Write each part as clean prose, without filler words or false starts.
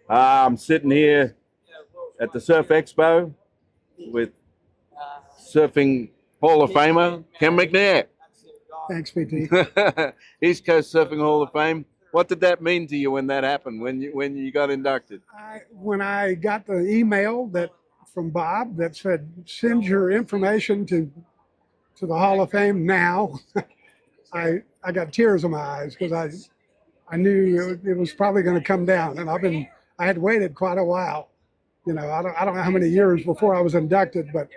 I'm sitting here at the Surf Expo with Surfing Hall of Famer Ken Mcnair. Thanks, PT. East Coast Surfing Hall of Fame. What did that mean to you when that happened? When you got inducted? When I got the email that from Bob that said send your information to the Hall of Fame now, I got tears in my eyes because I knew it was probably going to come down, and I had waited quite a while. You know, I don't know how many years before I was inducted, but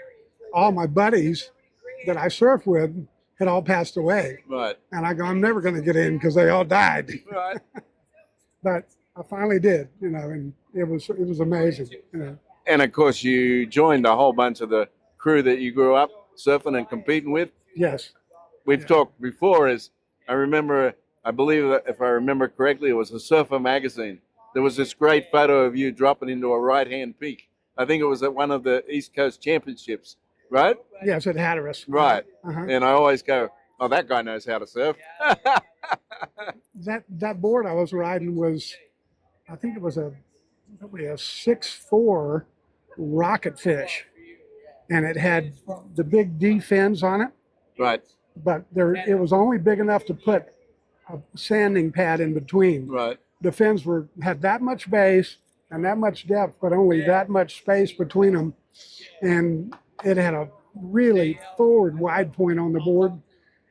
all my buddies that I surfed with had all passed away. Right. And I go, I'm never going to get in because they all died. Right. But I finally did, you know, and it was amazing. You know. And of course, you joined a whole bunch of the crew that you grew up surfing and competing with. Yes. We've talked before. I believe that if I remember correctly, it was a Surfer magazine. There was this great photo of you dropping into a right-hand peak. I think it was at one of the East Coast Championships, right? Yes, at Hatteras. Right. And I always go, oh, that guy knows how to surf. That board I was riding was, I think it was probably a 6'4" rocket fish, and it had the big D fins on it. Right. But it was only big enough to put a sanding pad in between. Right. The fins had that much base and that much depth, but only that much space between them, and it had a really forward wide point on the board,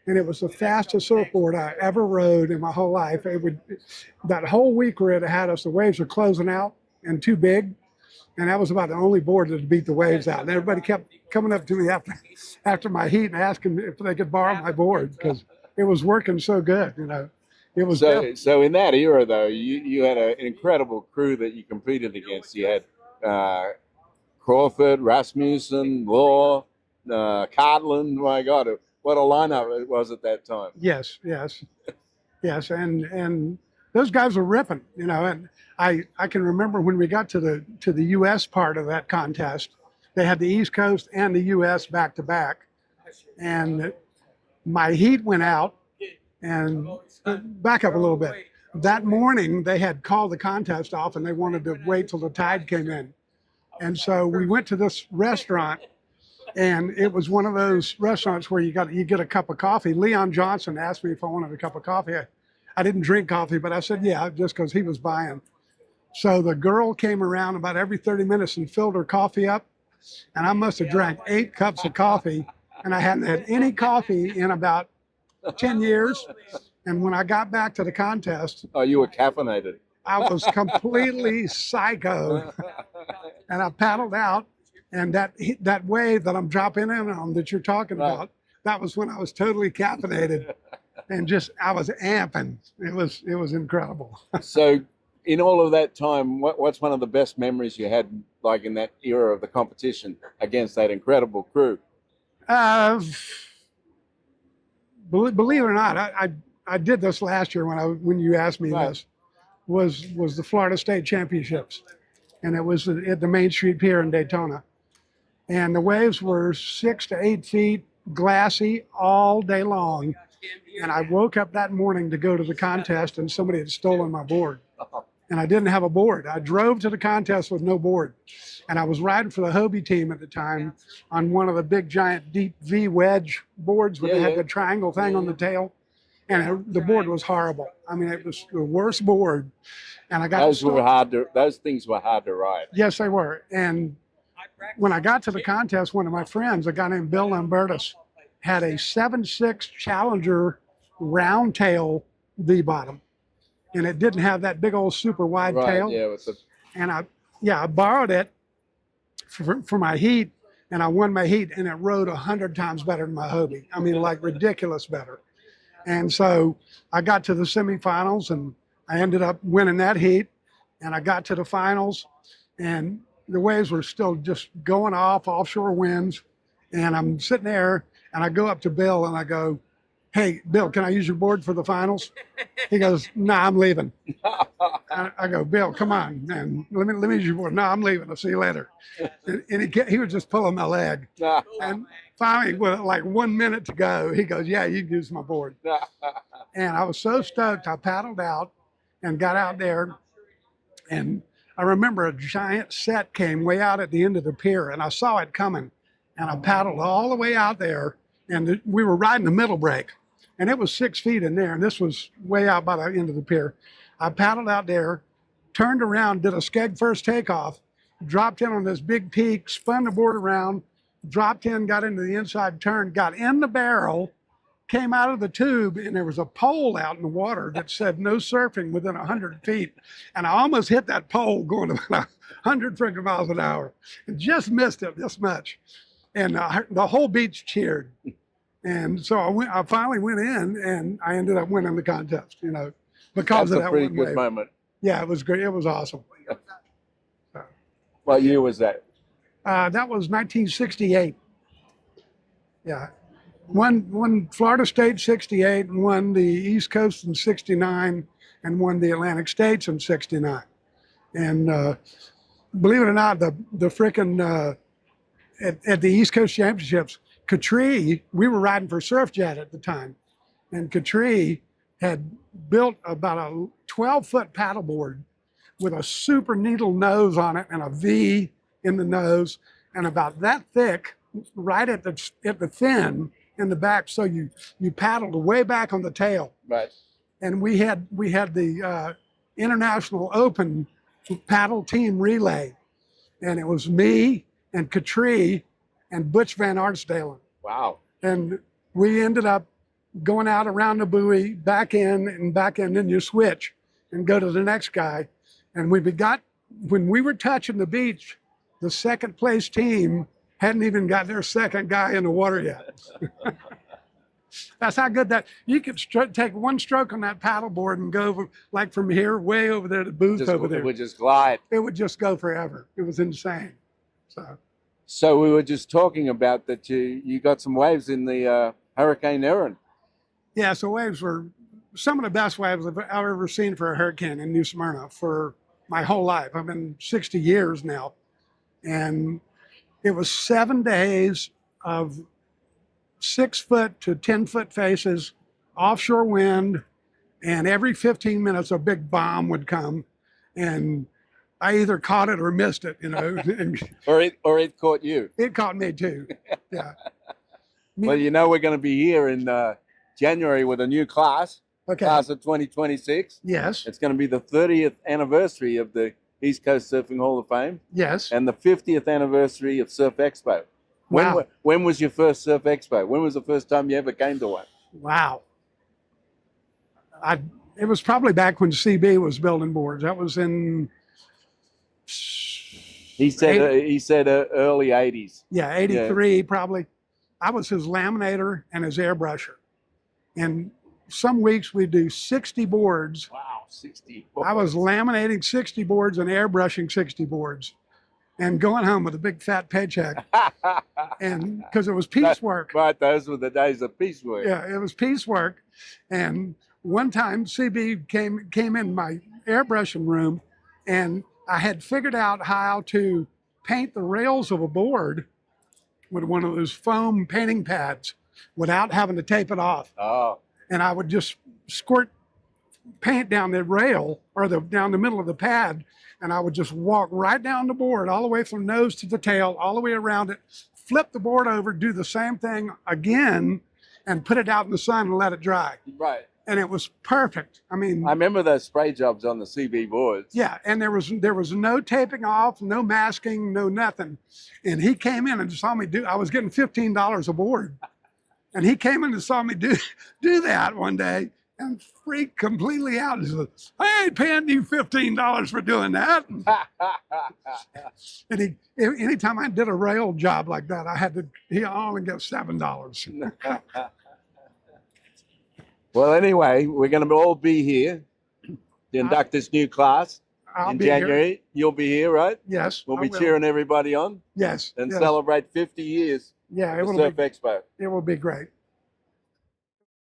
and it was the fastest surfboard I ever rode in my whole life. That whole week we had us, the waves were closing out and too big, and that was about the only board that beat the waves out. And everybody kept coming up to me after my heat and asking if they could borrow my board because it was working so good, you know. It was so in that era though, you had an incredible crew that you competed against. You had Crawford, Rasmussen, Law, Cartland. My God, what a lineup it was at that time. Yes, and those guys were ripping, you know. And I can remember when we got to the U.S. part of that contest, they had the East Coast and the U.S. back to back, and my heat went out. And back up a little bit. That morning they had called the contest off, and they wanted to wait till the tide came in. And so we went to this restaurant, and it was one of those restaurants where you get a cup of coffee. Leon Johnson asked me if I wanted a cup of coffee. I didn't drink coffee, but I said yeah, just because he was buying. So the girl came around about every 30 minutes and filled her coffee up, and I must have drank 8 cups of coffee, and I hadn't had any coffee in about 10 years. And when I got back to the contest, oh, you were caffeinated. I was completely psycho. And I paddled out, and that wave that I'm dropping in on that you're talking about, that was when I was totally caffeinated, and I was amping. It was incredible. So in all of that time, what's one of the best memories you had, like in that era of the competition against that incredible crew? Believe it or not, I did this last year when you asked me this, was the Florida State Championships, and it was at the Main Street Pier in Daytona, and the waves were 6 to 8 feet, glassy all day long, and I woke up that morning to go to the contest, and somebody had stolen my board, and I didn't have a board. I drove to the contest with no board, and I was riding for the Hobie team at the time on one of the big giant deep V wedge boards where they had the triangle thing on the tail, and the board was horrible. I mean, it was the worst board. And I got those things were hard to ride. Yes, they were. And when I got to the contest, one of my friends, a guy named Bill Lambertus, had a 7.6 Challenger round tail V bottom, and it didn't have that big old super wide tail. Yeah, with the... And I borrowed it for my heat, and I won my heat, and it rode 100 times better than my Hobie. I mean, like ridiculous better. And so I got to the semifinals, and I ended up winning that heat, and I got to the finals, and the waves were still just going off, offshore winds, and I'm sitting there, and I go up to Bill, and I go, "Hey, Bill, can I use your board for the finals?" He goes, "Nah, I'm leaving." I go, "Bill, come on, man, let me use your board." "No, I'm leaving. I'll see you later." And he was just pulling my leg. And finally, with like 1 minute to go, he goes, "Yeah, you can use my board." And I was so stoked. I paddled out and got out there, and I remember a giant set came way out at the end of the pier, and I saw it coming, and I paddled all the way out there, and we were riding the middle break, and it was 6 feet in there, and this was way out by the end of the pier. I paddled out there, turned around, did a skeg first takeoff, dropped in on this big peak, spun the board around, dropped in, got into the inside turn, got in the barrel, came out of the tube, and there was a pole out in the water that said no surfing within 100 feet. And I almost hit that pole going about 100 freaking miles an hour and just missed it this much. And the whole beach cheered. And so I finally went in, and I ended up winning the contest, you know, because of that pretty one good wave. moment. Yeah, it was great. It was awesome. What year was that? That was 1968. Yeah. Won Florida State 68 and won the East Coast in 69 and won the Atlantic States in 69. And believe it or not, the frickin' at the East Coast Championships, Katri, we were riding for Surfjet at the time, and Katri had built about a 12-foot paddleboard with a super needle nose on it and a V in the nose, and about that thick, right at the fin in the back, so you paddled way back on the tail. Right. And we had the International Open paddle team relay, and it was me and Katri and Butch Van Arsdalen. Wow. And we ended up going out around the buoy, back in, then you switch and go to the next guy. And when we were touching the beach, the second place team hadn't even got their second guy in the water yet. That's how good that, you could take one stroke on that paddleboard and go like from here way over there to the booth over there. It would just glide. It would just go forever. It was insane. So we were just talking about that you got some waves in the Hurricane Erin. Yeah, so waves were some of the best waves I've ever seen for a hurricane in New Smyrna for my whole life. I've been 60 years now. And it was 7 days of 6 foot to 10 foot faces, offshore wind, and every 15 minutes a big bomb would come, and I either caught it or missed it, you know. or it caught you. It caught me too. Yeah. Well, you know, we're going to be here in January with a new class, class of 2026. Yes. It's going to be the 30th anniversary of the East Coast Surfing Hall of Fame. Yes. And the 50th anniversary of Surf Expo. Wow. When was your first Surf Expo? When was the first time you ever came to one? Wow. It was probably back when CB was building boards. That was in... He said early 80s. Yeah, 83 probably. I was his laminator and his airbrusher. And some weeks we do 60 boards. Wow, 60 boards. I was laminating 60 boards and airbrushing 60 boards and going home with a big fat paycheck. And because it was piecework. Right, those were the days of piecework. Yeah, it was piecework. And one time CB came in my airbrushing room, and I had figured out how to paint the rails of a board with one of those foam painting pads without having to tape it off. Oh. And I would just squirt paint down the rail or down the middle of the pad, and I would just walk right down the board all the way from nose to the tail, all the way around it, flip the board over, do the same thing again, and put it out in the sun and let it dry. Right. And it was perfect. I mean, I remember those spray jobs on the CB boards. Yeah, and there was no taping off, no masking, no nothing. And he came in and saw me I was getting $15 a board. And he came in and saw me do that one day and freaked completely out. He said, I ain't paying you $15 for doing that. And anytime I did a rail job like that, he only got $7. Well, anyway, we're going to all be here to induct this new class in January. Here. You'll be here, right? Yes. We'll be cheering everybody on. Yes. And celebrate 50 years of Surf Expo. It will be great.